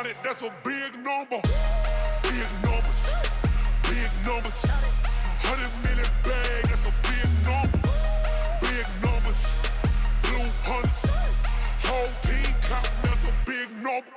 100, that's a big number. Big numbers, big numbers. 100 million bag, that's a big number. Big numbers, blue hunts. Whole team count, that's a big number.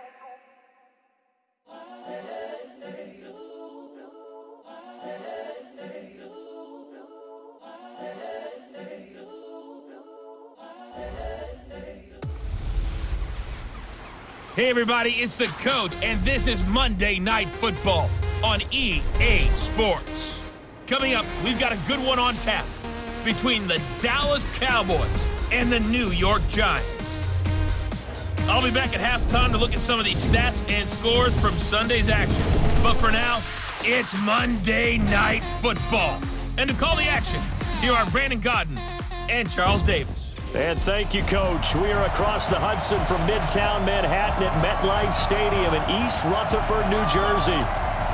Hey everybody, it's the Coach, and this is Monday Night Football on EA Sports. Coming up, we've got a good one on tap between the Dallas Cowboys and the New York Giants. I'll be back at halftime to look at some of these stats and scores from Sunday's action. But for now, it's Monday Night Football. And to call the action, here are Brandon Godden and Charles Davis. And thank you, Coach. We are across the Hudson from Midtown Manhattan at MetLife Stadium in East Rutherford, New Jersey.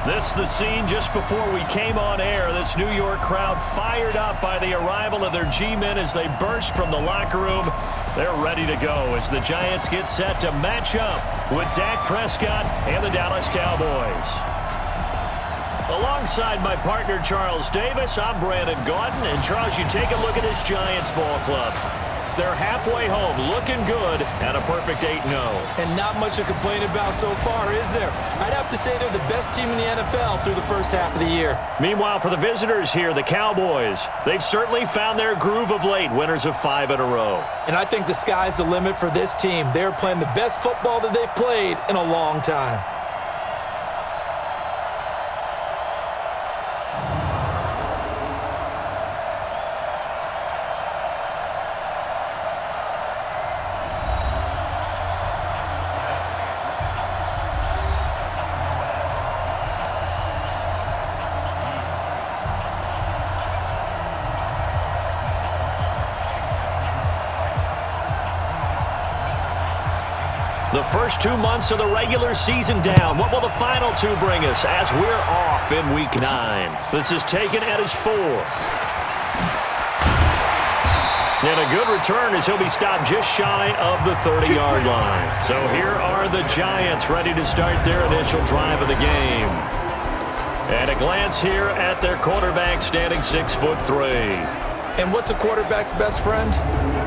This is the scene just before we came on air. This New York crowd fired up by the arrival of their G-men as they burst from the locker room. They're ready to go as the Giants get set to match up with Dak Prescott and the Dallas Cowboys. Alongside my partner, Charles Davis, I'm Brandon Godden. And, Charles, you take a look at this Giants ball club. They're halfway home, looking good, and a perfect 8-0. And not much to complain about so far, is there? I'd have to say they're the best team in the NFL through the first half of the year. Meanwhile, for the visitors here, the Cowboys, they've certainly found their groove of late, winners of 5 in a row. And I think the sky's the limit for this team. They're playing the best football that they've played in a long time. The first 2 months of the regular season down. What will the final 2 bring us as we're off in Week 9? This is taken at his 4. And a good return as he'll be stopped just shy of the 30-yard line. So here are the Giants ready to start their initial drive of the game. And a glance here at their quarterback standing 6'3". And what's a quarterback's best friend?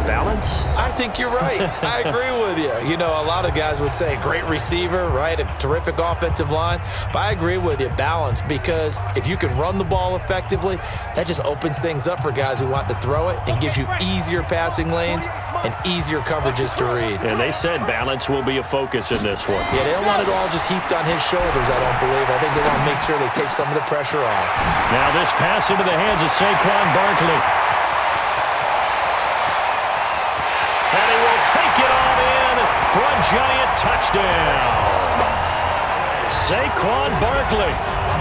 Balance? I think you're right. I agree with you. You know, a lot of guys would say great receiver, right? A terrific offensive line. But I agree with you, balance, because if you can run the ball effectively, that just opens things up for guys who want to throw it and gives you easier passing lanes and easier coverages to read. And they said balance will be a focus in this one. Yeah, they don't want it all just heaped on his shoulders, I don't believe. I think they want to make sure they take some of the pressure off. Now this pass into the hands of Saquon Barkley. And he will take it on in for a Giant touchdown. Saquon Barkley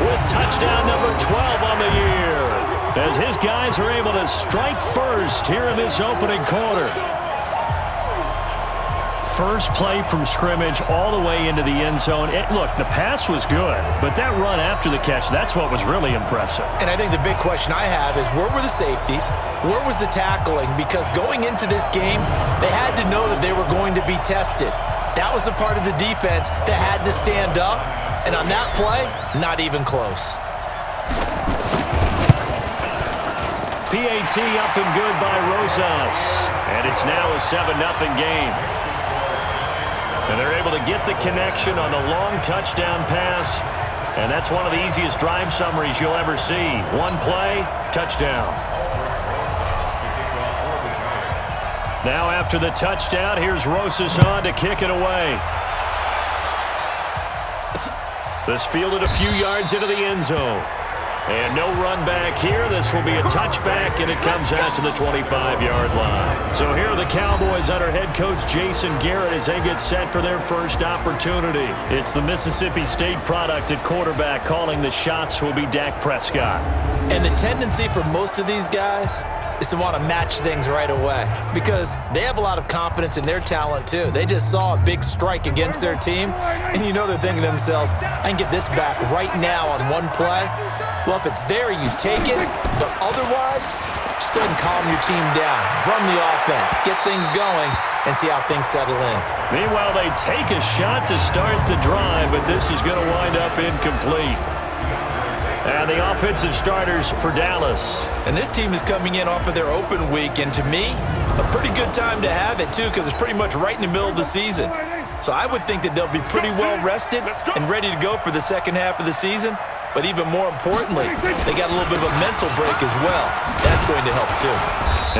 with touchdown number 12 on the year, as his guys are able to strike first here in this opening quarter. First play from scrimmage all the way into the end zone. Look, the pass was good, but that run after the catch, that's what was really impressive. And I think the big question I have is, where were the safeties? Where was the tackling? Because going into this game, they had to know that they were going to be tested. That was a part of the defense that had to stand up. And on that play, not even close. PAT up and good by Rosas. And it's now a 7-0 game. And they're able to get the connection on the long touchdown pass. And that's one of the easiest drive summaries you'll ever see. One play, touchdown. Now after the touchdown, here's Rosas on to kick it away. This fielded a few yards into the end zone. And no run back here. This will be a touchback, and it comes out to the 25-yard line. So here are the Cowboys under head coach Jason Garrett as they get set for their first opportunity. It's the Mississippi State product at quarterback. Calling the shots will be Dak Prescott. And the tendency for most of these guys is to want to match things right away because they have a lot of confidence in their talent too. They just saw a big strike against their team, and you know they're thinking to themselves, I can get this back right now on one play. Well, if it's there, you take it, but otherwise, just go ahead and calm your team down. Run the offense, get things going, and see how things settle in. Meanwhile, they take a shot to start the drive, but this is going to wind up incomplete. And the offensive starters for Dallas. And this team is coming in off of their open week, and to me, a pretty good time to have it, too, because it's pretty much right in the middle of the season. So I would think that they'll be pretty well rested and ready to go for the second half of the season. But even more importantly, they got a little bit of a mental break as well. That's going to help, too.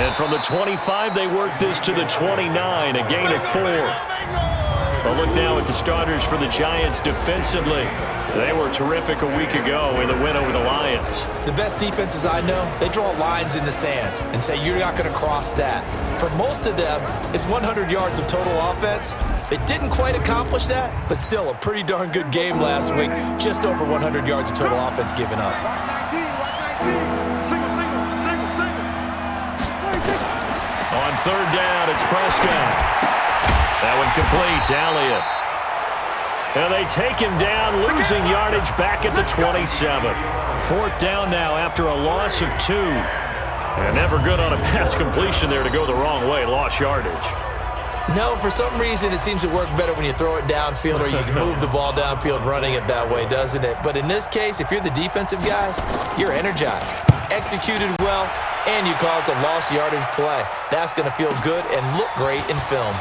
And from the 25, they work this to the 29, a gain of 4. A look now at the starters for the Giants defensively. They were terrific a week ago in the win over the Lions. The best defenses I know, they draw lines in the sand and say you're not going to cross that. For most of them, it's 100 yards of total offense. They didn't quite accomplish that, but still a pretty darn good game last week. Just over 100 yards of total offense given up. On third down, it's Prescott. That one complete to Elliott. And they take him down, losing yardage back at the 27. Fourth down now after a loss of 2. And never good on a pass completion there to go the wrong way. Lost yardage. No, for some reason it seems to work better when you throw it downfield or you can move the ball downfield running it that way, doesn't it? But in this case, if you're the defensive guys, you're energized, executed well, and you caused a lost yardage play. That's going to feel good and look great in film.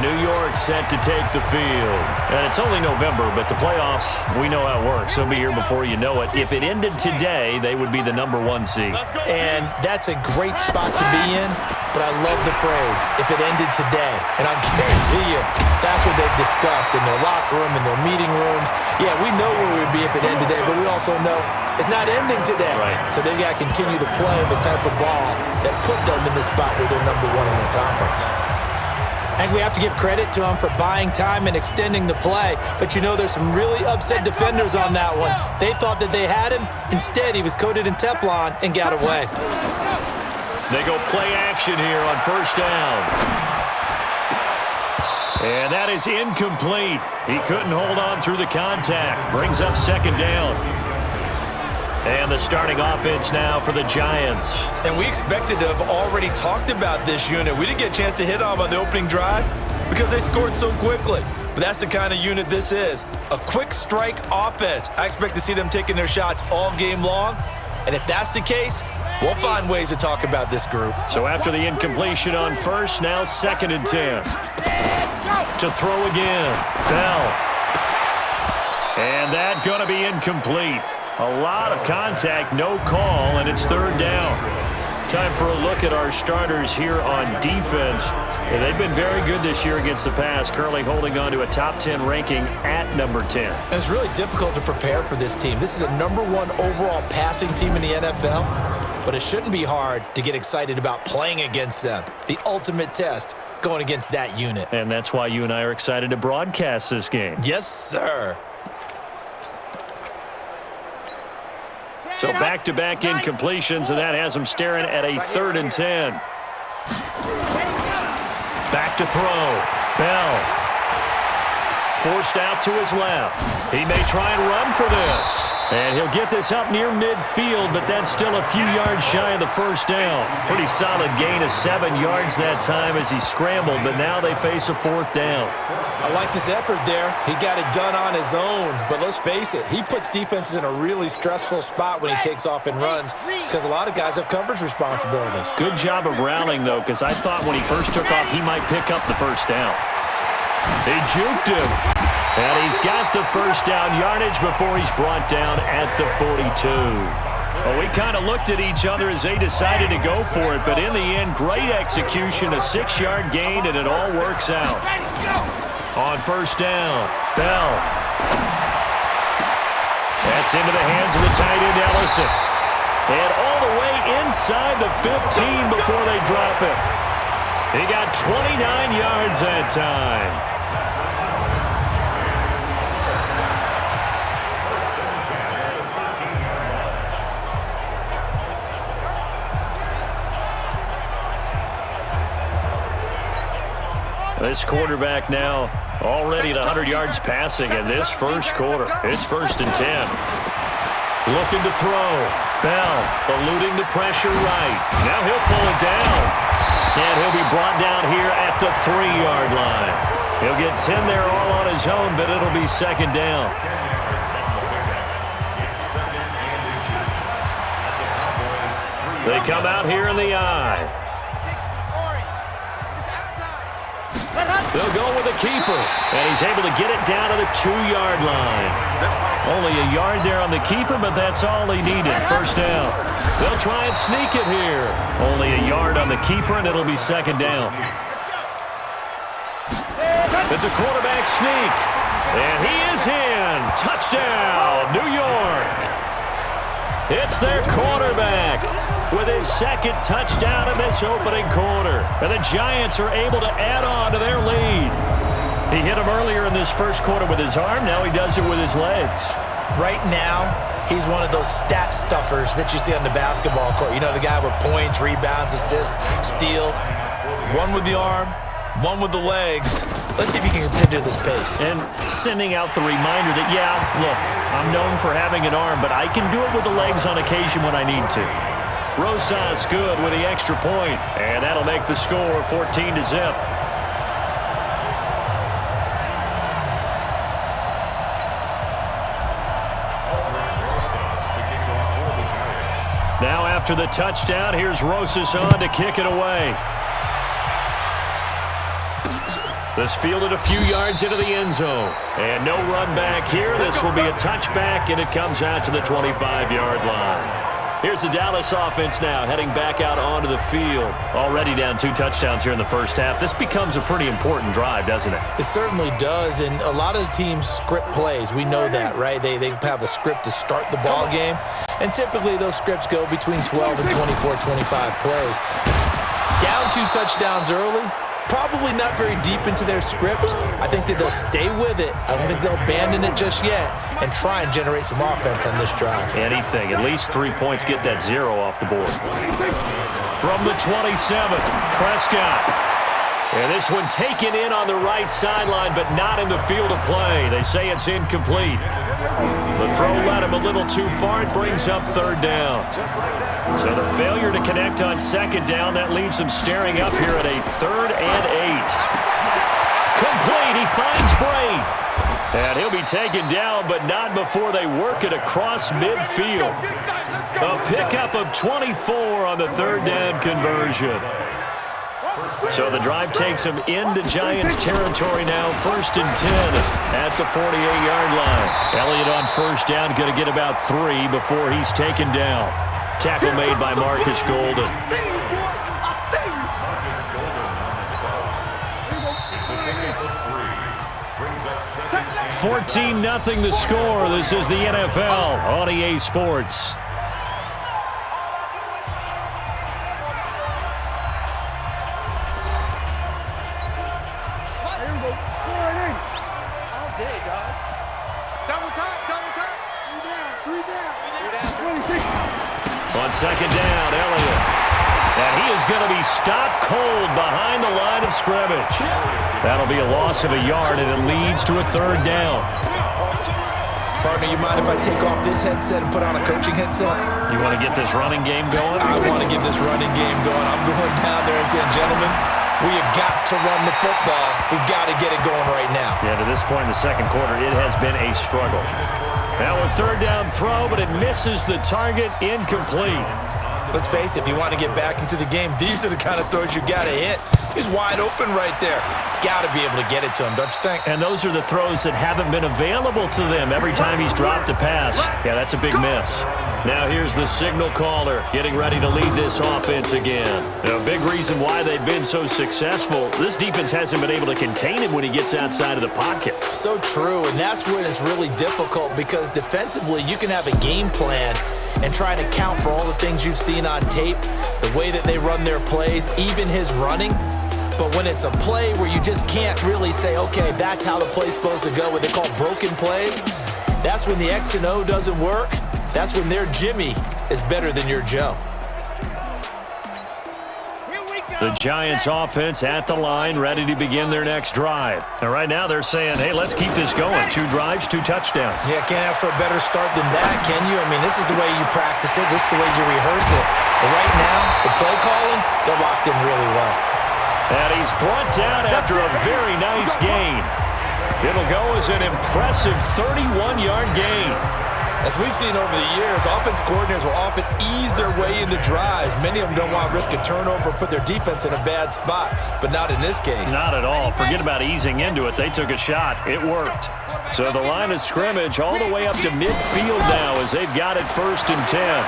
New York set to take the field. And it's only November, but the playoffs, we know how it works. They'll be here before you know it. If it ended today, they would be the #1 seed. And that's a great spot to be in, but I love the phrase, if it ended today. And I guarantee you, that's what they've discussed in their locker room, in their meeting rooms. Yeah, we know where we would be if it ended today, but we also know it's not ending today. Right. So they've got to continue to play the type of ball that put them in the spot where they're #1 in their conference. I think we have to give credit to him for buying time and extending the play. But, you know, there's some really upset defenders on that one. They thought that they had him. Instead, he was coated in Teflon and got away. They go play action here on first down. And that is incomplete. He couldn't hold on through the contact. Brings up second down. And the starting offense now for the Giants. And we expected to have already talked about this unit. We didn't get a chance to hit on the opening drive because they scored so quickly. But that's the kind of unit this is. A quick strike offense. I expect to see them taking their shots all game long. And if that's the case, we'll find ways to talk about this group. So after the incompletion on first, now 2nd and 10. To throw again. Bell. And that going to be incomplete. A lot of contact, no call, and it's third down. Time for a look at our starters here on defense. And they've been very good this year against the pass, currently holding on to a top 10 ranking at #10. And it's really difficult to prepare for this team. This is a #1 overall passing team in the NFL, but it shouldn't be hard to get excited about playing against them. The ultimate test going against that unit. And that's why you and I are excited to broadcast this game. Yes, sir. So back-to-back incompletions, and that has them staring at a 3rd and 10. Back to throw. Bell. Forced out to his left. He may try and run for this. And he'll get this up near midfield, but that's still a few yards shy of the first down. Pretty solid gain of 7 yards that time as he scrambled, but now they face a 4th down. I liked his effort there. He got it done on his own. But let's face it, he puts defenses in a really stressful spot when he takes off and runs because a lot of guys have coverage responsibilities. Good job of rallying, though, because I thought when he first took off, he might pick up the first down. He juked him. And he's got the first down yardage before he's brought down at the 42. Well, we kind of looked at each other as they decided to go for it, but in the end, great execution, a 6-yard gain, and it all works out. On first down, Bell. That's into the hands of the tight end, Ellison. And all the way inside the 15 before they drop it. He got 29 yards that time. This quarterback now already at 100 yards passing in this first quarter. It's 1st and 10. Looking to throw. Bell eluding the pressure right. Now he'll pull it down. And he'll be brought down here at the 3-yard line. He'll get 10 there all on his own, but it'll be 2nd down. They come out here in the eye. They'll go with a keeper, and he's able to get it down to the 2-yard line. Only a yard there on the keeper, but that's all he needed. 1st down. They'll try and sneak it here. Only a yard on the keeper, and it'll be 2nd down. It's a quarterback sneak, and he is in. Touchdown, New York. It's their quarterback with his 2nd touchdown in this opening quarter. And the Giants are able to add on to their lead. He hit him earlier in this first quarter with his arm. Now he does it with his legs. Right now, he's one of those stat stuffers that you see on the basketball court. You know, the guy with points, rebounds, assists, steals. One with the arm, one with the legs. Let's see if he can continue this pace. And sending out the reminder that, yeah, look, I'm known for having an arm, but I can do it with the legs on occasion when I need to. Rosas good with the extra point, and that'll make the score 14-0. Now after the touchdown, here's Rosas on to kick it away. This fielded a few yards into the end zone. And no run back here. This will be a touchback, and it comes out to the 25-yard line. Here's the Dallas offense now heading back out onto the field. Already down 2 touchdowns here in the first half. This becomes a pretty important drive, doesn't it? It certainly does, and a lot of the teams script plays. We know that, right? They have a script to start the ball game, and typically those scripts go between 12 and 24, 25 plays. Down 2 touchdowns early. Probably not very deep into their script. I think that they'll stay with it. I don't think they'll abandon it just yet and try and generate some offense on this drive. Anything. At least 3 points. Get that 0 off the board. From the 27, Prescott. And this one taken in on the right sideline, but not in the field of play. They say it's incomplete. The throw led him a little too far. It brings up 3rd down. So the failure to connect on 2nd down, that leaves him staring up here at a 3rd and 8. Complete. He finds Bray. And he'll be taken down, but not before they work it across midfield. A pickup of 24 on the 3rd down conversion. So the drive takes him into Giants territory now. 1st and 10 at the 48-yard line. Elliott on 1st down, going to get about 3 before he's taken down. Tackle made by Marcus Golden. 14-0 the score. This is the NFL on EA Sports. On 2nd down, Elliott. And he is going to be stopped cold behind the line of scrimmage. That'll be a loss of a yard, and it leads to a 3rd down. Partner, you mind if I take off this headset and put on a coaching headset? You want to get this running game going? I want to get this running game going. I'm going down there and saying, gentlemen, we have got to run the football. We've got to get it going right now. Yeah, to this point in the 2nd quarter, it has been a struggle. Now a 3rd down throw, but it misses the target, incomplete. Let's face it, if you want to get back into the game, these are the kind of throws you got to hit. He's wide open right there. Got to be able to get it to him, don't you think? And those are the throws that haven't been available to them every time he's dropped a pass. Yeah, that's a big miss. Now here's the signal caller getting ready to lead this offense again. A big reason why they've been so successful, this defense hasn't been able to contain him when he gets outside of the pocket. So true, and that's when it's really difficult because defensively you can have a game plan and try to account for all the things you've seen on tape, the way that they run their plays, even his running. But when it's a play where you just can't really say, okay, that's how the play's supposed to go, what they call broken plays, that's when the X and O doesn't work. That's when their Jimmy is better than your Joe. The Giants offense at the line, ready to begin their next drive. And right now they're saying, hey, let's keep this going. 2 drives, 2 touchdowns. Yeah, can't ask for a better start than that, can you? I mean, this is the way you practice it. This is the way you rehearse it. But right now, the play calling, they're locked in really well. And he's brought down after a very nice gain. It'll go as an impressive 31-yard gain. As we've seen over the years, offense coordinators will often ease their way into drives. Many of them don't want to risk a turnover or put their defense in a bad spot, but not in this case. Not at all. Forget about easing into it. They took a shot. It worked. So the line of scrimmage all the way up to midfield now as they've got it 1st and 10.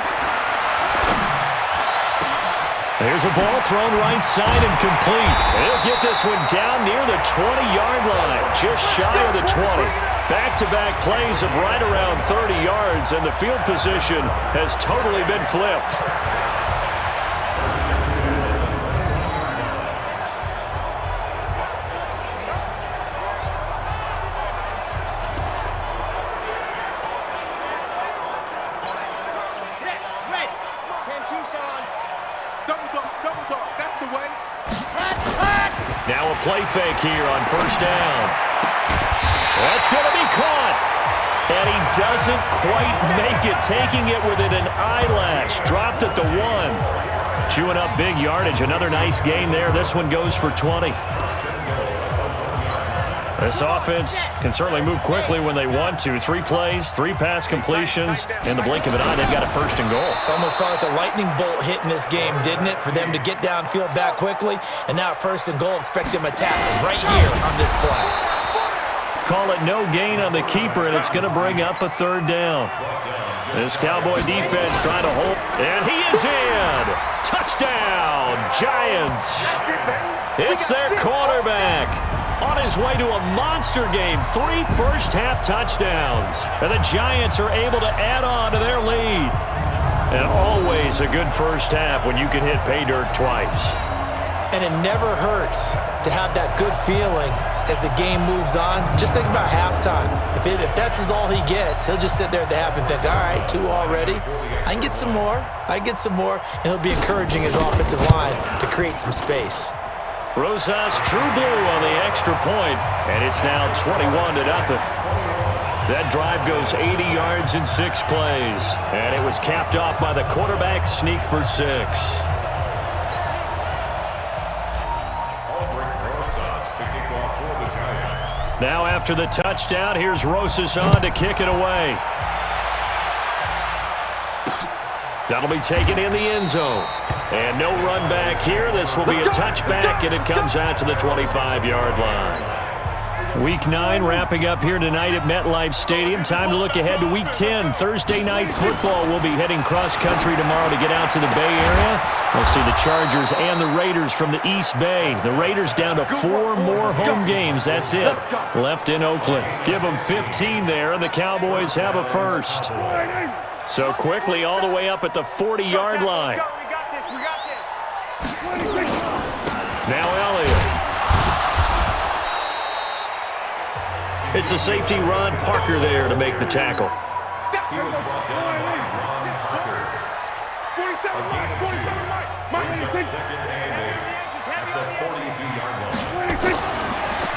There's a ball thrown right side and complete. They'll get this one down near the 20-yard line, just shy of the 20. Back-to-back plays of right around 30 yards, and the field position has totally been flipped. Now a play fake here on 1st down. That's going to be caught. And he doesn't quite make it, taking it within an eyelash. Dropped at the 1. Chewing up big yardage. Another nice gain there. This one goes for 20. This offense can certainly move quickly when they want to. 3 plays, 3 pass completions. In the blink of an eye, they've got a 1st and goal. Almost felt like a lightning bolt hit in this game, didn't it? For them to get downfield back quickly. And now at 1st and goal, expect them to tackle right here on this play. Call it no gain on the keeper, and it's going to bring up a 3rd down. This Cowboy defense trying to hold. And he is in. Touchdown, Giants. It's their quarterback. On his way to a monster game, 3 first-half touchdowns. And the Giants are able to add on to their lead. And always a good first half when you can hit pay dirt twice. And it never hurts to have that good feeling as the game moves on. Just think about halftime. If that's all he gets, he'll just sit there at the half and think, all right, 2 already. I can get some more. And he'll be encouraging his offensive line to create some space. Rosas true blue on the extra point, and it's now 21-0. That drive goes 80 yards in 6 plays, and it was capped off by the quarterback sneak for 6. Now after the touchdown, here's Rosas on to kick it away. That'll be taken in the end zone. And no run back here. This will be a touchback, and it comes out to the 25-yard line. Week 9 wrapping up here tonight at MetLife Stadium. Time to look ahead to Week 10. Thursday Night Football. We'll be heading cross-country tomorrow to get out to the Bay Area. We'll see the Chargers and the Raiders from the East Bay. The Raiders down to 4 more home games. That's it. Left in Oakland. Give them 15 there, and the Cowboys have a first. So quickly all the way up at the 40-yard line. Now Elliott. It's a safety, Ron Parker there to make the tackle.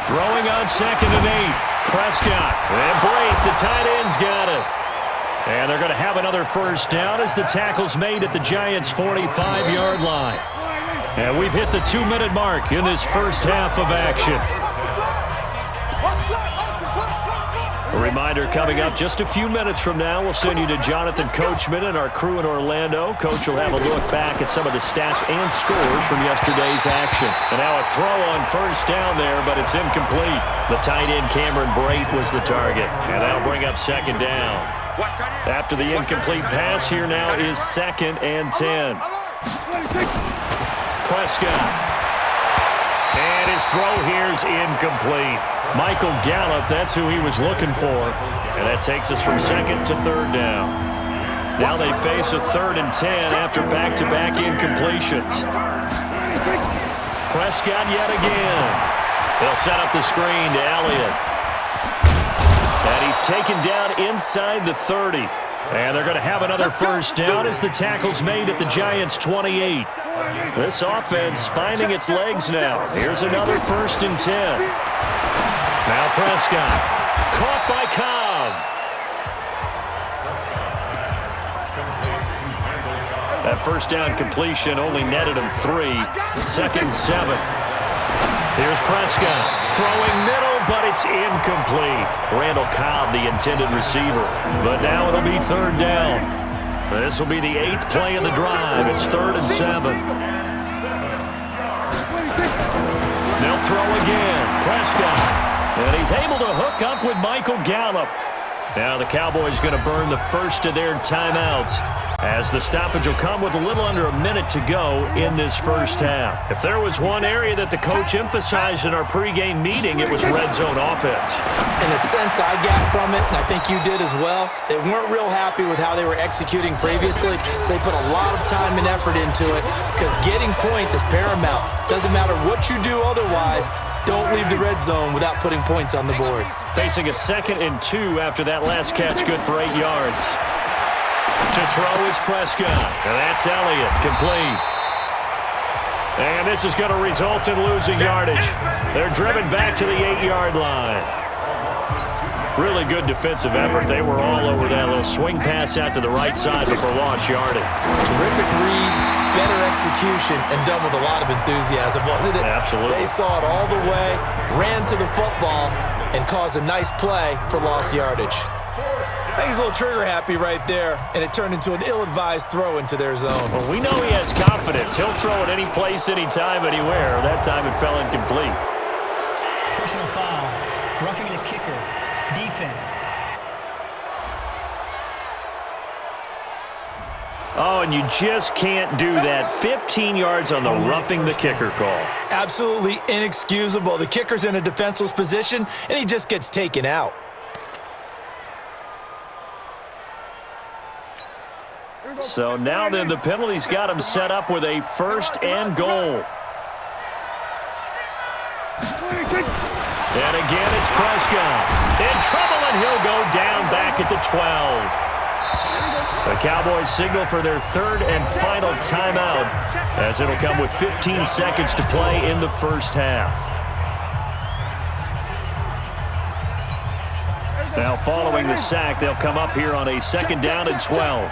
Throwing on 2nd and 8. Prescott. And Brate, the tight end's got it. And they're going to have another first down as the tackle's made at the Giants' 45-yard line. And we've hit the 2-minute mark in this first half of action. A reminder coming up just a few minutes from now, we'll send you to Jonathan Coachman and our crew in Orlando. Coach will have a look back at some of the stats and scores from yesterday's action. And now a throw on first down there, but it's incomplete. The tight end Cameron Brate was the target. And that'll bring up 2nd down. After the incomplete pass, here now is 2nd and 10. Prescott. And his throw here's incomplete. Michael Gallup, that's who he was looking for. And that takes us from 2nd to 3rd down. Now they face a 3rd and 10 after back-to-back incompletions. Prescott yet again. They'll set up the screen to Elliott. And he's taken down inside the 30. And they're going to have another first down as the tackle's made at the Giants' 28. This offense finding its legs now. Here's another 1st and 10. Now Prescott. Caught by Cobb. That first down completion only netted him 3. 2nd and 7. Here's Prescott. Throwing middle, but it's incomplete. Randall Cobb, the intended receiver. But now it'll be 3rd down. This will be the 8th play of the drive. It's 3rd and 7. They'll throw again. Prescott. And he's able to hook up with Michael Gallup. Now the Cowboys going to burn the first of their timeouts, as the stoppage will come with a little under a minute to go in this first half. If there was one area that the coach emphasized in our pregame meeting, it was red zone offense. In the sense I got from it, and I think you did as well, they weren't real happy with how they were executing previously, so they put a lot of time and effort into it, because getting points is paramount. Doesn't matter what you do otherwise, don't leave the red zone without putting points on the board. Facing a 2nd and 2 after that last catch, good for 8 yards. To throw is Prescott, and that's Elliott, complete. And this is going to result in losing yardage. They're driven back to the 8-yard line. Really good defensive effort. They were all over that little swing pass out to the right side before lost yardage. Terrific read, better execution, and done with a lot of enthusiasm, wasn't it? Absolutely. They saw it all the way, ran to the football, and caused a nice play for lost yardage. I think he's a little trigger happy right there, and it turned into an ill-advised throw into their zone. Well, we know he has confidence. He'll throw it any place, anytime, anywhere. That time it fell incomplete. Personal foul, roughing the kicker, defense. Oh, and you just can't do that. 15 yards on the roughing the kicker call. Absolutely inexcusable. The kicker's in a defenseless position, and he just gets taken out. So now then, the penalty's got him set up with a 1st and goal. And again, it's Prescott. In trouble, and he'll go down back at the 12. The Cowboys signal for their 3rd and final timeout, as it'll come with 15 seconds to play in the first half. Now, following the sack, they'll come up here on a 2nd down and 12.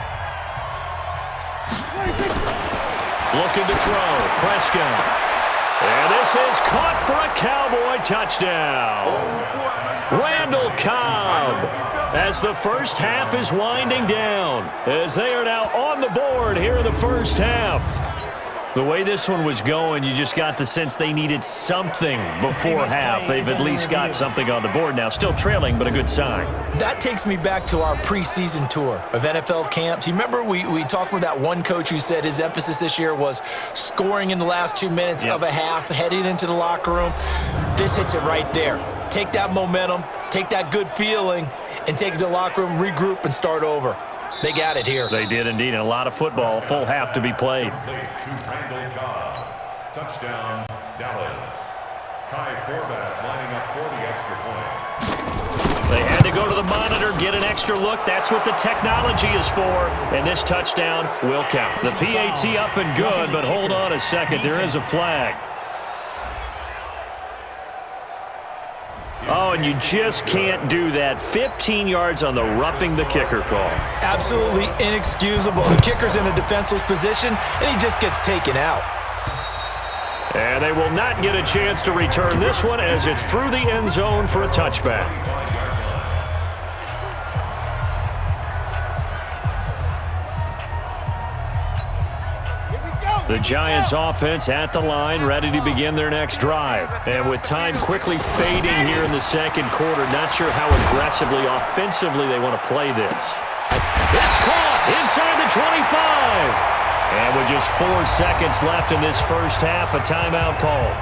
Looking to throw, Prescott. And this is caught for a Cowboy touchdown. Randall Cobb, as the first half is winding down, as they are now on the board here in the first half. The way this one was going, you just got the sense they needed something before half. They've at least got something on the board now. Still trailing, but a good sign. That takes me back to our preseason tour of NFL camps. You remember we talked with that one coach who said his emphasis this year was scoring in the last 2 minutes of a half, heading into the locker room. This hits it right there. Take that momentum, take that good feeling, and take it to the locker room, regroup, and start over. They got it here. They did indeed, and a lot of football, full half to be played. Touchdown, Dallas. Kai Forbath lining up for the extra point. They had to go to the monitor, get an extra look. That's what the technology is for, and this touchdown will count. The PAT up and good, but hold on a second. There is a flag. Oh, and you just can't do that. 15 yards on the roughing the kicker call. Absolutely inexcusable. The kicker's in a defenseless position, and he just gets taken out. And they will not get a chance to return this one, as it's through the end zone for a touchback. The Giants offense at the line, ready to begin their next drive. And with time quickly fading here in the second quarter, not sure how aggressively, offensively they want to play this. It's caught inside the 25. And with just 4 seconds left in this first half, a timeout call.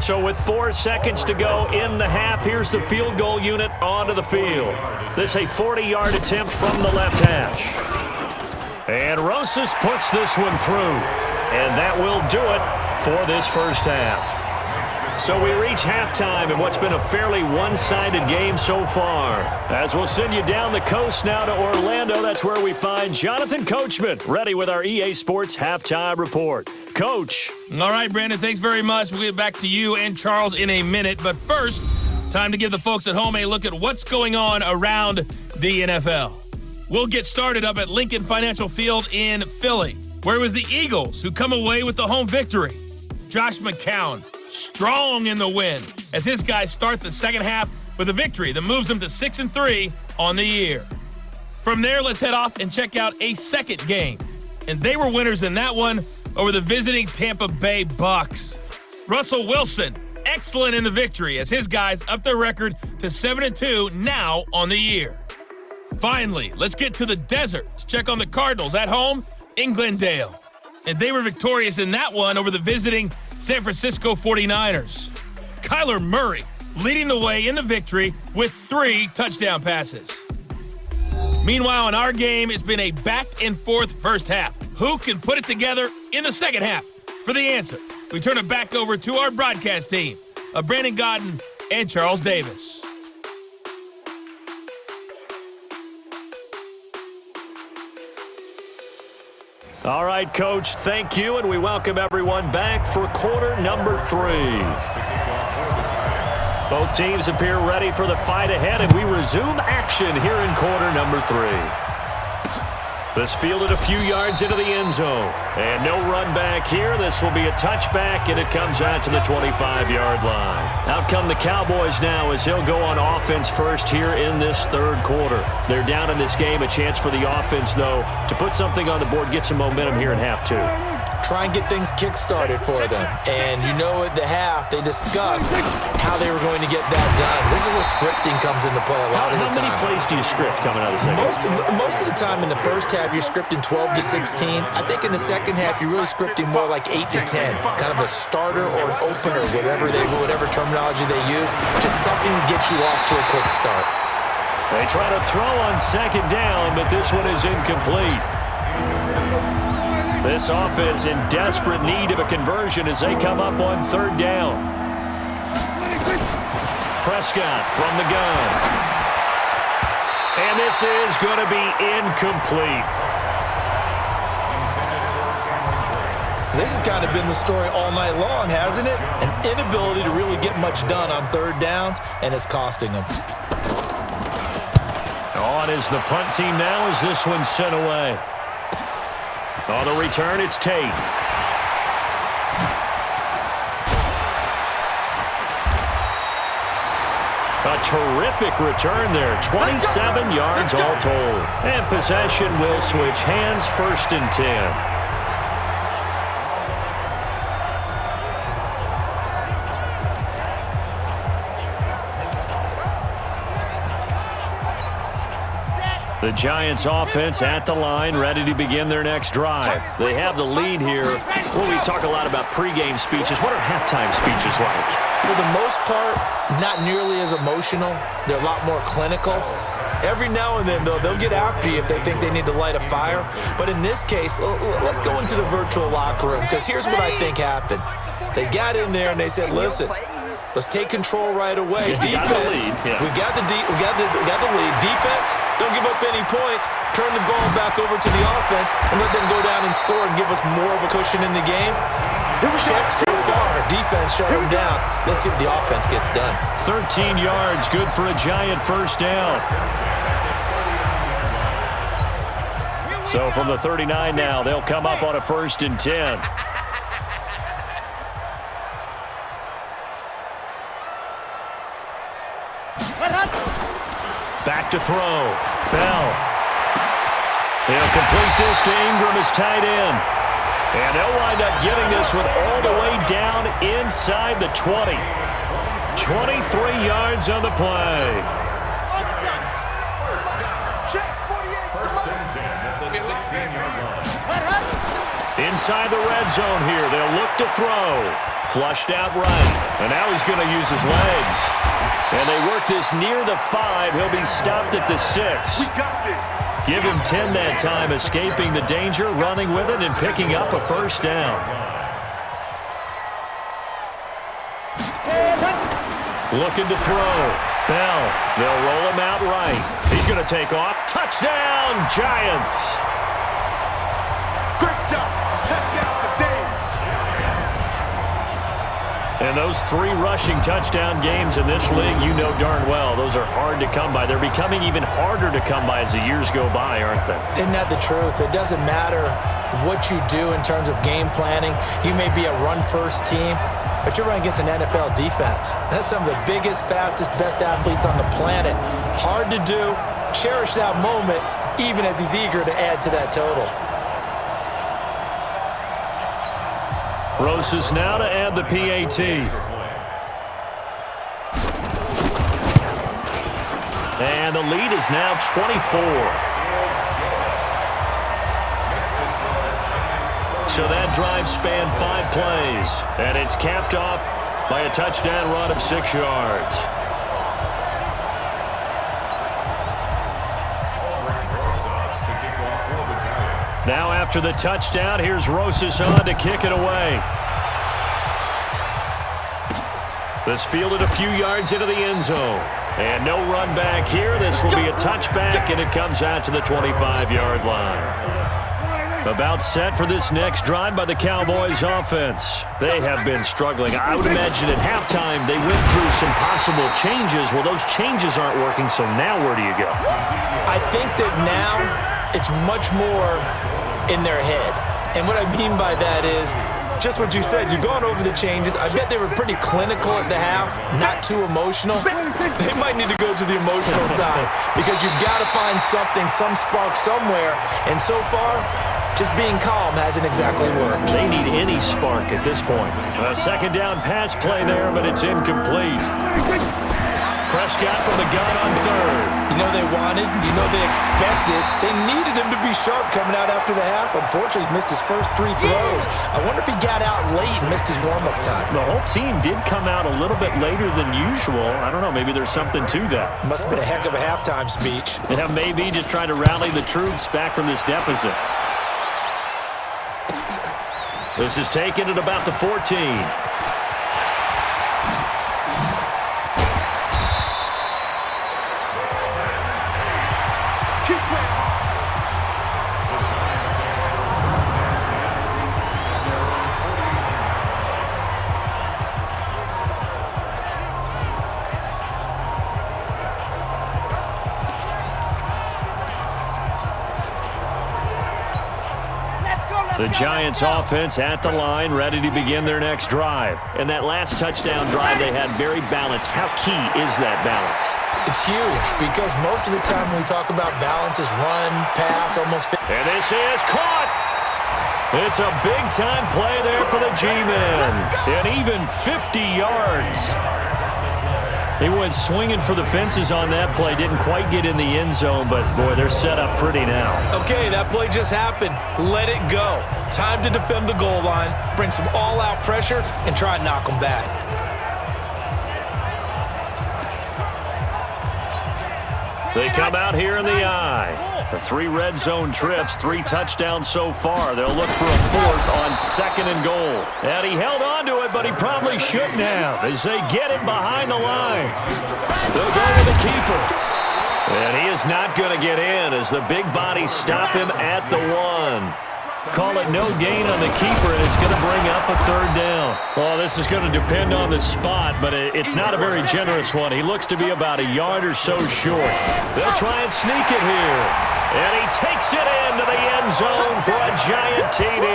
So with 4 seconds to go in the half, here's the field goal unit onto the field. This a 40-yard attempt from the left hash. And Rosas puts this one through. And that will do it for this first half. So we reach halftime in what's been a fairly one-sided game so far. As we'll send you down the coast now to Orlando, that's where we find Jonathan Coachman, ready with our EA Sports Halftime Report. Coach. All right, Brandon, thanks very much. We'll get back to you and Charles in a minute. But first, time to give the folks at home a look at what's going on around the NFL. We'll get started up at Lincoln Financial Field in Philly, where it was the Eagles who come away with the home victory. Josh McCown strong in the win as his guys start the second half with a victory that moves them to 6-3 on the year. From there, let's head off and check out a second game. And they were winners in that one over the visiting Tampa Bay Bucks. Russell Wilson, excellent in the victory as his guys up their record to 7-2 now on the year. Finally, let's get to the desert to check on the Cardinals at home in Glendale. And they were victorious in that one over the visiting San Francisco 49ers. Kyler Murray leading the way in the victory with 3 touchdown passes. Meanwhile, in our game, it's been a back-and-forth first half. Who can put it together in the second half? For the answer, we turn it back over to our broadcast team of Brandon Godden and Charles Davis. All right, Coach, thank you, and we welcome everyone back for quarter number 3. Both teams appear ready for the fight ahead, and we resume action here in quarter number 3. This fielded a few yards into the end zone, and no run back here. This will be a touchback, and it comes out to the 25-yard line. Out come the Cowboys now as he'll go on offense first here in this third quarter. They're down in this game. A chance for the offense, though, to put something on the board, get some momentum here in half 2. Try and get things kick-started for them. And you know at the half, they discussed how they were going to get that done. This is where scripting comes into play a lot of the time. How many plays do you script coming out of the second? Most of the time in the first half, you're scripting 12 to 16. I think in the second half, you're really scripting more like 8 to 10. Kind of a starter or an opener, whatever terminology they use. Just something to get you off to a quick start. They try to throw on second down, but this one is incomplete. This offense in desperate need of a conversion as they come up on third down. Prescott from the gun. And this is going to be incomplete. This has kind of been the story all night long, hasn't it? An inability to really get much done on third downs, and it's costing them. On is the punt team now as this one's sent away. On the return, it's Tate. A terrific return there. 27 yards all told. And possession will switch hands, 1st and 10. The Giants offense at the line, ready to begin their next drive. They have the lead here. Well, we talk a lot about pregame speeches. What are halftime speeches like? For the most part, not nearly as emotional. They're a lot more clinical. Every now and then, though, they'll get after you if they think they need to light a fire. But in this case, let's go into the virtual locker room, because here's what I think happened. They got in there and they said, listen, let's take control right away. Defense, we've got the lead. Defense, don't give up any points. Turn the ball back over to the offense and let them go down and score and give us more of a cushion in the game. Check so far. Defense shut them down. Let's see what the offense gets done. 13 yards, good for a Giant first down. So from the 39 now, they'll come up on a 1st and 10. Back to throw. Bell. He'll complete this to Ingram as tight end. And they'll wind up getting this one all the way down inside the 20. 23 yards on the play. First and 10 at the 16-yard line. Inside the red zone here. They'll look to throw. Flushed out right. And now he's going to use his legs. And they work this near the 5. He'll be stopped at the 6. We got this. Give him 10 that time, escaping the danger, running with it, and picking up a first down. Looking to throw. Bell. They'll roll him out right. He's going to take off. Touchdown, Giants. Great job. Touchdown for Dave. And those 3 rushing touchdown games in this league, you know darn well, those are hard to come by. They're becoming even harder to come by as the years go by, aren't they? Isn't that the truth? It doesn't matter what you do in terms of game planning. You may be a run-first team, but you're running against an NFL defense. That's some of the biggest, fastest, best athletes on the planet. Hard to do. Cherish that moment, even as he's eager to add to that total. Rosas now to add the PAT. And the lead is now 24. So that drive spanned 5 plays, and it's capped off by a touchdown run of 6 yards. Now after the touchdown, here's Rosas on to kick it away. This fielded a few yards into the end zone. And no run back here. This will be a touchback, and it comes out to the 25-yard line. About set for this next drive by the Cowboys offense. They have been struggling. I would imagine at halftime they went through some possible changes. Well, those changes aren't working, so now where do you go? I think that now it's much more in their head. And what I mean by that is just what you said. You've gone over the changes. I bet they were pretty clinical at the half, not too emotional. They might need to go to the emotional side because you've got to find something, some spark somewhere. And so far, just being calm hasn't exactly worked. They need any spark at this point. A second down pass play there, but it's incomplete. Prescott from the gun on third. You know they wanted, you know they expected. They needed him to be sharp coming out after the half. Unfortunately, he's missed his first 3 throws. I wonder if he got out late and missed his warm-up time. The whole team did come out a little bit later than usual. I don't know, maybe there's something to that. Must have been a heck of a halftime speech. Yeah, maybe just trying to rally the troops back from this deficit. This is taken at about the 14. The Giants offense at the line, ready to begin their next drive. And that last touchdown drive they had very balanced. How key is that balance? It's huge because most of the time when we talk about balance is run, pass, almost fit. And this is caught. It's a big-time play there for the G-men. And even 50 yards. He went swinging for the fences on that play. Didn't quite get in the end zone, but, boy, they're set up pretty now. Okay, that play just happened. Let it go. Time to defend the goal line, bring some all-out pressure, and try and knock them back. They come out here in the eye. The 3 red zone trips, 3 touchdowns so far. They'll look for a 4th on 2nd and goal. And he held on to it, but he probably shouldn't have as they get it behind the line. They'll go with the keeper. And he is not going to get in as the big bodies stop him at the 1. Call it no gain on the keeper, and it's going to bring up a 3rd down. Well, this is going to depend on the spot, but it's not a very generous one. He looks to be about a yard or so short. They'll try and sneak it here. And he takes it into the end zone for a giant TD.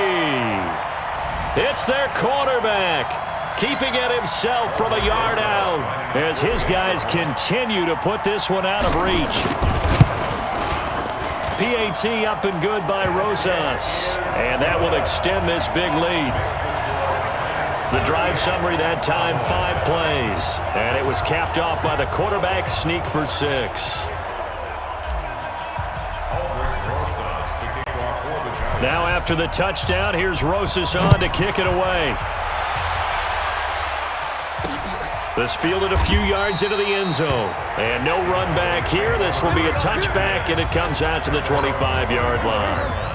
It's their quarterback, keeping it himself from a yard out as his guys continue to put this one out of reach. PAT up and good by Rosas. And that will extend this big lead. The drive summary that time, 5 plays. And it was capped off by the quarterback sneak for 6. Now after the touchdown, here's Rosas on to kick it away. This fielded a few yards into the end zone. And no run back here. This will be a touchback, and it comes out to the 25-yard line.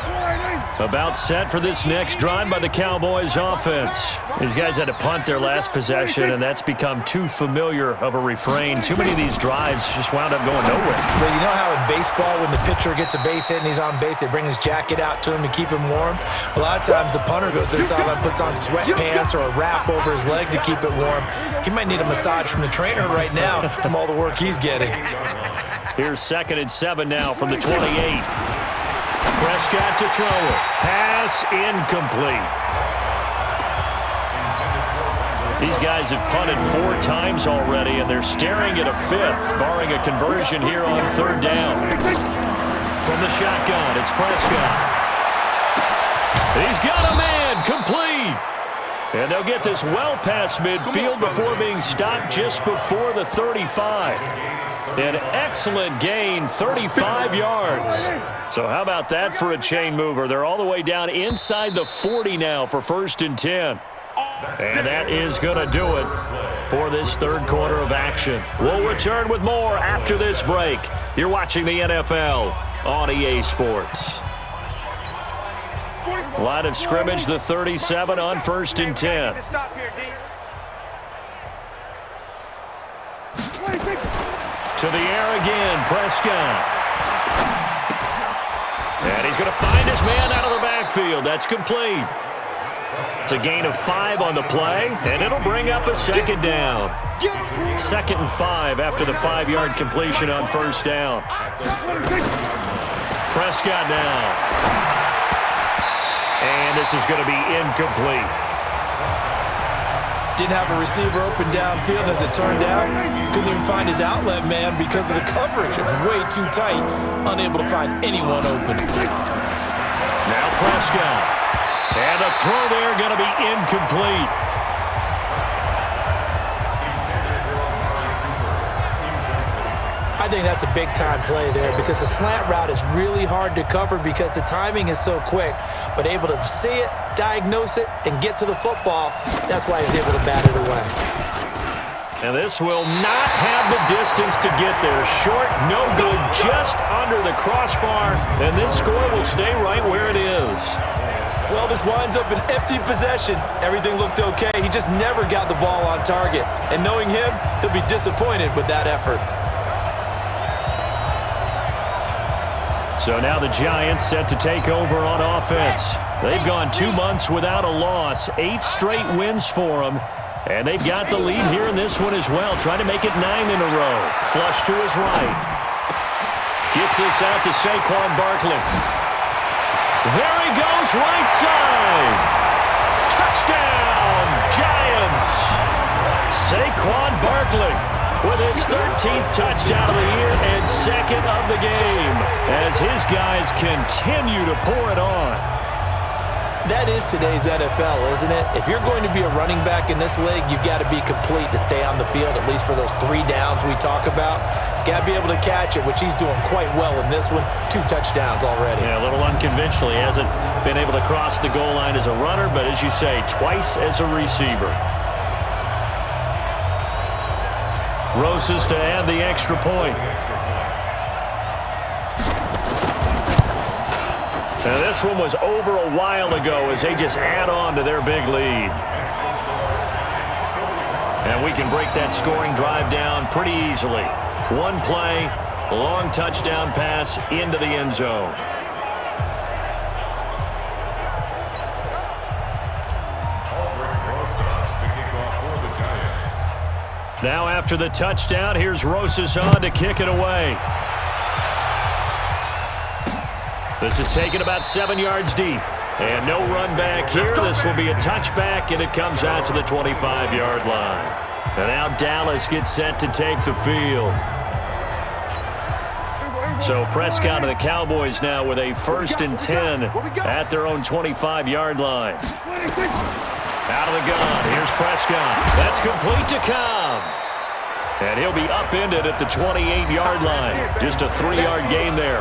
About set for this next drive by the Cowboys offense. These guys had to punt their last possession, and that's become too familiar of a refrain. Too many of these drives just wound up going nowhere. But you know how in baseball, when the pitcher gets a base hit and he's on base, they bring his jacket out to him to keep him warm? A lot of times the punter goes to the sideline, puts on sweatpants or a wrap over his leg to keep it warm. He might need a massage from the trainer right now from all the work he's getting. Here's 2nd and 7 now from the 28. Prescott to throw it. Pass incomplete. These guys have punted 4 times already, and they're staring at a 5th, barring a conversion here on 3rd down. From the shotgun, it's Prescott. He's got a man, complete. And they'll get this well past midfield before being stopped just before the 35. An excellent gain, 35 yards. So how about that for a chain mover? They're all the way down inside the 40 now for 1st and 10. And that is going to do it for this 3rd quarter of action. We'll return with more after this break. You're watching the NFL on EA Sports. Line of scrimmage, the 37 on 1st and 10. To the air again, Prescott. And he's going to find his man out of the backfield. That's complete. It's a gain of 5 on the play, and it'll bring up a 2nd down. 2nd and 5 after the 5-yard completion on 1st down. Prescott now. And this is going to be incomplete. Didn't have a receiver open downfield as it turned out. Couldn't even find his outlet man because of the coverage. It was way too tight. Unable to find anyone open. Now Prescott. And the throw there going to be incomplete. I think that's a big-time play there because the slant route is really hard to cover because the timing is so quick. But able to see it, diagnose it, and get to the football, that's why he's able to bat it away. And this will not have the distance to get there. Short, no good, just under the crossbar. And this score will stay right where it is. Well, this winds up an empty possession. Everything looked okay. He just never got the ball on target. And knowing him, he'll be disappointed with that effort. So now the Giants set to take over on offense. They've gone 2 months without a loss, 8 straight wins for them. And they've got the lead here in this one as well, trying to make it 9 in a row. Flush to his right. Gets this out to Saquon Barkley. There he goes, right side. Touchdown, Giants. Saquon Barkley with his 13th touchdown of the year and 2nd of the game as his guys continue to pour it on. That is today's NFL, isn't it? If you're going to be a running back in this league, you've got to be complete to stay on the field, at least for those 3 downs we talk about. Got to be able to catch it, which he's doing quite well in this one. 2 touchdowns already. Yeah, a little unconventional. He hasn't been able to cross the goal line as a runner, but as you say, twice as a receiver. Roses to add the extra point. Now this one was over a while ago as they just add on to their big lead. And we can break that scoring drive down pretty easily. 1 play, long touchdown pass into the end zone. Now after the touchdown, here's Rosas on to kick it away. This is taken about 7 yards deep. And no run back here. This will be a touchback, and it comes out to the 25-yard line. And now Dallas gets set to take the field. So Prescott and the Cowboys now with a 1st and 10 at their own 25-yard line. Out of the gun. Here's Prescott. That's complete to Cobb. And he'll be upended at the 28-yard line. Just a 3-yard gain there.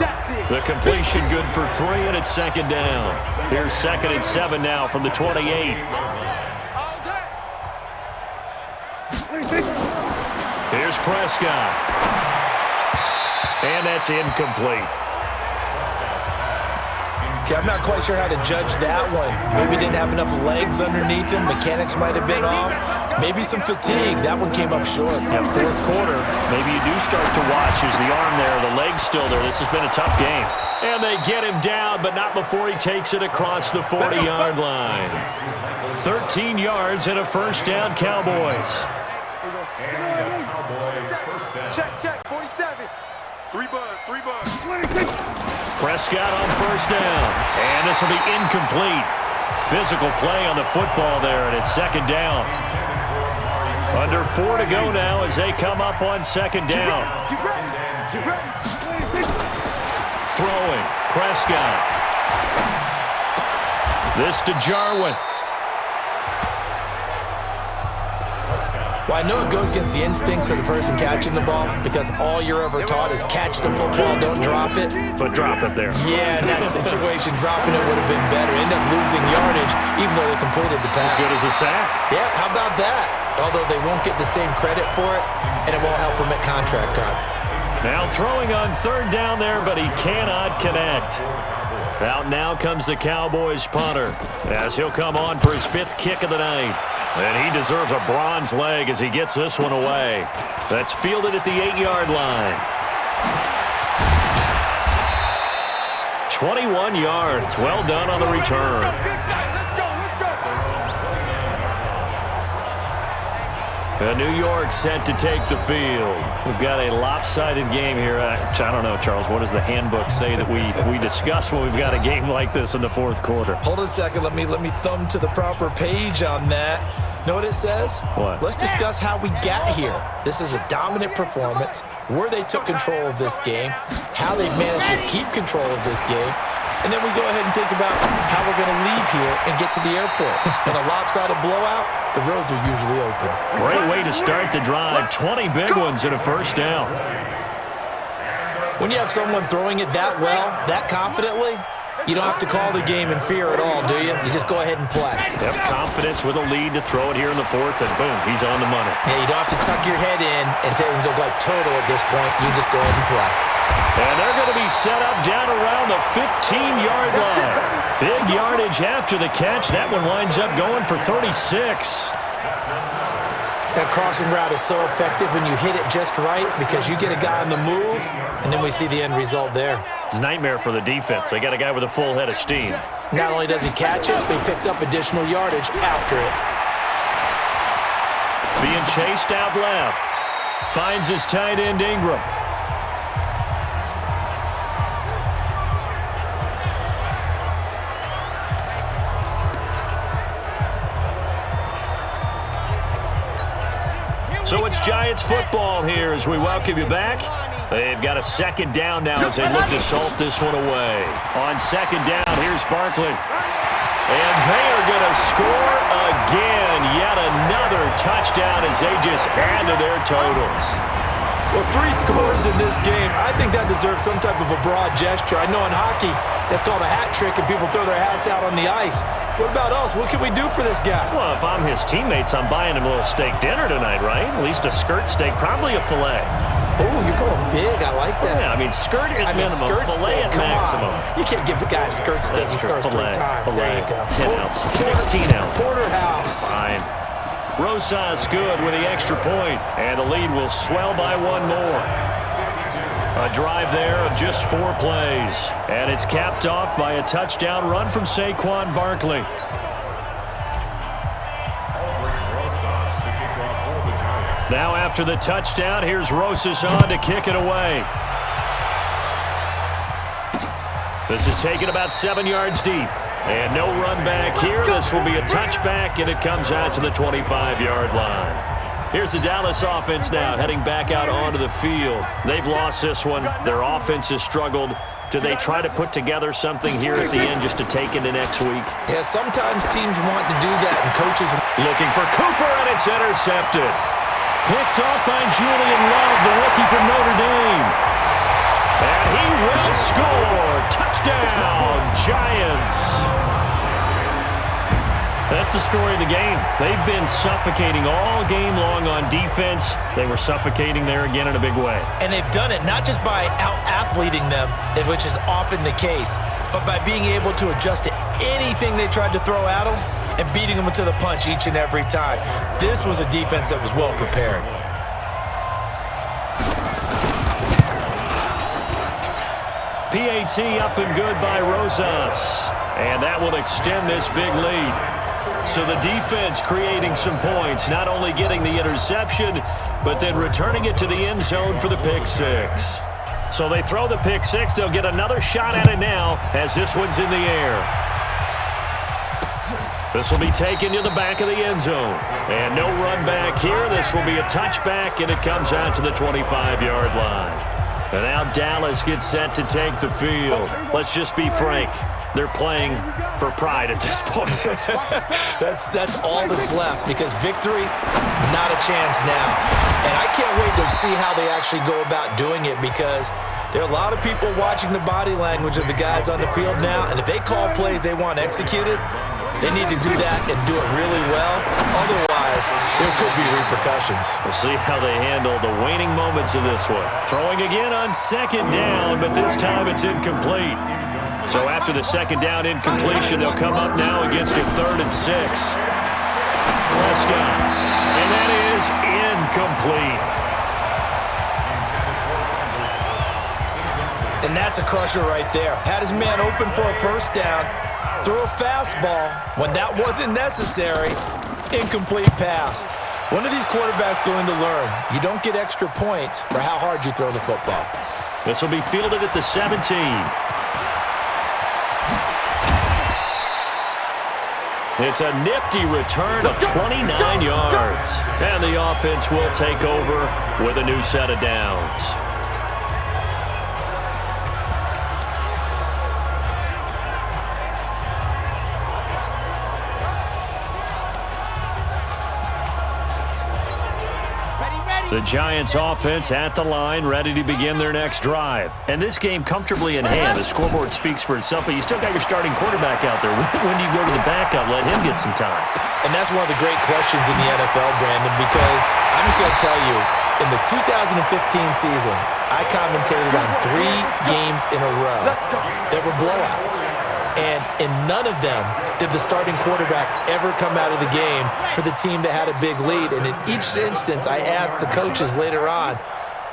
The completion good for 3, and it's 2nd down. Here's 2nd and 7 now from the 28. Prescott. And that's incomplete. Okay, I'm not quite sure how to judge that one. Maybe didn't have enough legs underneath him. Mechanics might have been off. Maybe some fatigue. That one came up short. Yeah, fourth quarter, maybe you do start to watch. Is the arm there, the leg's still there. This has been a tough game. And they get him down, but not before he takes it across the 40-yard line. 13 yards and a first down, Cowboys. Check, 47. Three buzz. Prescott on first down. And this will be incomplete. Physical play on the football there, and it's second down. Under 4 to go now as they come up on second down. Throwing, Prescott. This to Jarwin. Well, I know it goes against the instincts of the person catching the ball because all you're ever taught is catch the football, don't drop it. But drop it there. Yeah, in that situation, dropping it would have been better. End up losing yardage, even though they completed the pass. As good as a sack. Yeah, how about that? Although they won't get the same credit for it, and it won't help them at contract time. Now throwing on third down there, but he cannot connect. Out now comes the Cowboys punter as he'll come on for his 5th kick of the night. And he deserves a bronze leg as he gets this one away. That's fielded at the 8-yard line. 21 yards. Well done on the return. And New York set to take the field. We've got a lopsided game here. I don't know, Charles, what does the handbook say that we discuss when we've got a game like this in the fourth quarter? Hold on a second. Let me thumb to the proper page on that. Know what it says? What? Let's discuss how we got here. This is a dominant performance, where they took control of this game, how they've managed to keep control of this game, and then we go ahead and think about how we're going to leave here and get to the airport. In a lopsided blowout, the roads are usually open. Great way to start the drive. 20 big ones and a first down. When you have someone throwing it that well, that confidently, you don't have to call the game in fear at all, do you? You just go ahead and play. Yep, confidence with a lead to throw it here in the fourth, and boom, he's on the money. Yeah, you don't have to tuck your head in and go like turtle at this point. You just go ahead and play. And they're going to be set up down around the 15-yard line. Big yardage after the catch. That one winds up going for 36. That crossing route is so effective when you hit it just right because you get a guy on the move, and then we see the end result there. It's a nightmare for the defense. They got a guy with a full head of steam. Not only does he catch it, but he picks up additional yardage after it. Being chased out left. Finds his tight end, Ingram. So it's Giants football here as we welcome you back. They've got a second down now as they look to salt this one away. On second down, here's Barkley. And they are going to score again. Yet another touchdown as they just add to their totals. Well, 3 scores in this game. I think that deserves some type of a broad gesture. I know in hockey, that's called a hat trick, and people throw their hats out on the ice. What about us? What can we do for this guy? Well, if I'm his teammates, I'm buying him a little steak dinner tonight, right? At least a skirt steak, probably a filet. Oh, you're going big. I like that. Yeah, I mean, skirt at minimum, skirt filet steak. at maximum. You can't give the guy a skirt steak. He scores 3 times. Filet, There you go. 10 ounce, 16 ounce. Porterhouse. Fine. Rosas good with the extra point, and the lead will swell by 1 more. A drive there of just 4 plays, and it's capped off by a touchdown run from Saquon Barkley. Now after the touchdown, here's Rosas on to kick it away. This is taken about 7 yards deep. And no run back here. This will be a touchback, and it comes out to the 25-yard line. Here's the Dallas offense now heading back out onto the field. They've lost this one. Their offense has struggled. Do they try to put together something here at the end just to take into next week? Yeah, sometimes teams want to do that, and coaches... Looking for Cooper, and it's intercepted. Picked off by Julian Love, the rookie from Notre Dame. And he will score. Touchdown, Giants. That's the story of the game. They've been suffocating all game long on defense. They were suffocating there again in a big way. And they've done it not just by out-athleting them, which is often the case, but by being able to adjust to anything they tried to throw at them and beating them to the punch each and every time. This was a defense that was well prepared. PAT up and good by Rosas. And that will extend this big lead. So the defense creating some points, not only getting the interception, but then returning it to the end zone for the pick six. So they throw the pick six. They'll get another shot at it now as this one's in the air. This will be taken to the back of the end zone. And no run back here. This will be a touchback, and it comes out to the 25-yard line. And now Dallas gets set to take the field. Let's just be frank. They're playing for pride at this point. That's all that's left, because victory, not a chance now. And I can't wait to see how they actually go about doing it, because there are a lot of people watching the body language of the guys on the field now, and if they call plays they want executed, they need to do that and do it really well. Otherwise, there could be repercussions. We'll see how they handle the waning moments of this one. Throwing again on second down, but this time it's incomplete. So after the second down incompletion, they'll come up now against a 3rd and 6. Prescott, and that is incomplete. And that's a crusher right there. Had his man open for a first down, threw a fastball when that wasn't necessary, incomplete pass. One of these quarterbacks going to learn, you don't get extra points for how hard you throw the football. This will be fielded at the 17. It's a nifty return of 29 yards. And the offense will take over with a new set of downs. The Giants offense at the line, ready to begin their next drive. And this game comfortably in hand. The scoreboard speaks for itself, but you still got your starting quarterback out there. When do you go to the backup? Let him get some time. And that's one of the great questions in the NFL, Brandon, because I'm just going to tell you, in the 2015 season, I commentated on 3 games in a row that were blowouts. And in none of them did the starting quarterback ever come out of the game for the team that had a big lead. And in each instance, I asked the coaches later on,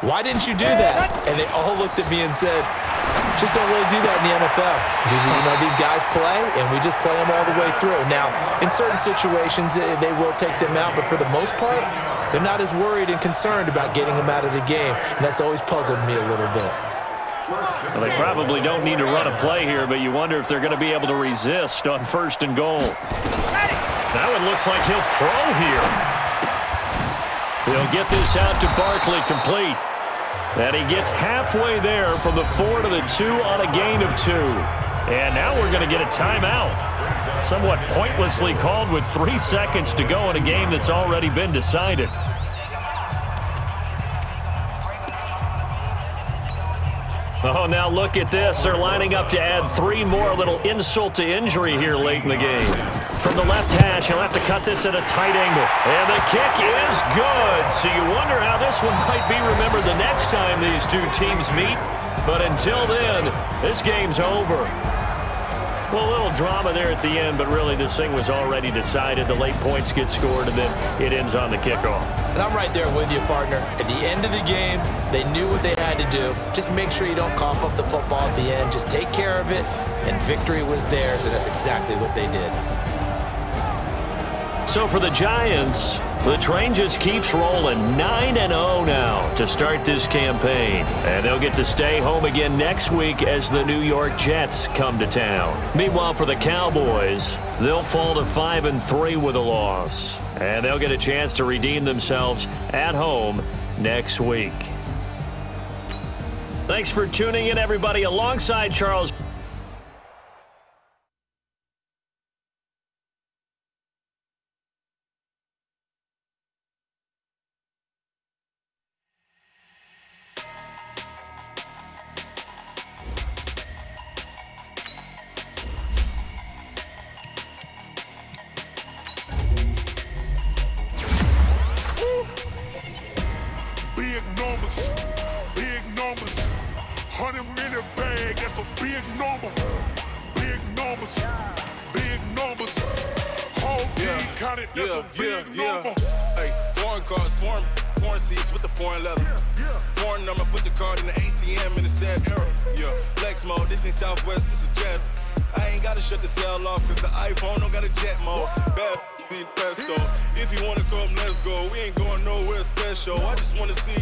why didn't you do that? And they all looked at me and said, just don't really do that in the NFL. You know, these guys play, and we just play them all the way through. Now, in certain situations, they will take them out, but for the most part, they're not as worried and concerned about getting them out of the game. And that's always puzzled me a little bit. Well, they probably don't need to run a play here, but you wonder if they're going to be able to resist on 1st and goal. Now it looks like he'll throw here. He'll get this out to Barkley complete. And he gets halfway there from the 4 to the 2 on a gain of 2. And now we're going to get a timeout. Somewhat pointlessly called with 3 seconds to go in a game that's already been decided. Oh, now look at this. They're lining up to add 3 more. A little insult to injury here late in the game. From the left hash, he'll have to cut this at a tight angle. And the kick is good. So you wonder how this one might be remembered the next time these two teams meet. But until then, this game's over. Well, a little drama there at the end, but really this thing was already decided. The late points get scored, and then it ends on the kickoff. And I'm right there with you, partner. At the end of the game, they knew what they had to do. Just make sure you don't cough up the football at the end. Just take care of it, and victory was theirs, and that's exactly what they did. So for the Giants, the train just keeps rolling. 9-0 now to start this campaign. And they'll get to stay home again next week as the New York Jets come to town. Meanwhile, for the Cowboys, they'll fall to 5-3 with a loss. And they'll get a chance to redeem themselves at home next week. Thanks for tuning in, everybody. Alongside Charles big numbers. 100 minute bag, that's a big number. Big numbers, big numbers. Whole team counted, that's a big number. Hey, foreign cars, foreign seats with the foreign leather. Foreign number, put the card in the ATM in the sad era. Yeah, flex mode, this ain't Southwest, this is Jet. I ain't gotta shut the cell off, cause the iPhone don't got a jet mode. Bad pesto. If you wanna come, let's go. We ain't going nowhere special. I just wanna see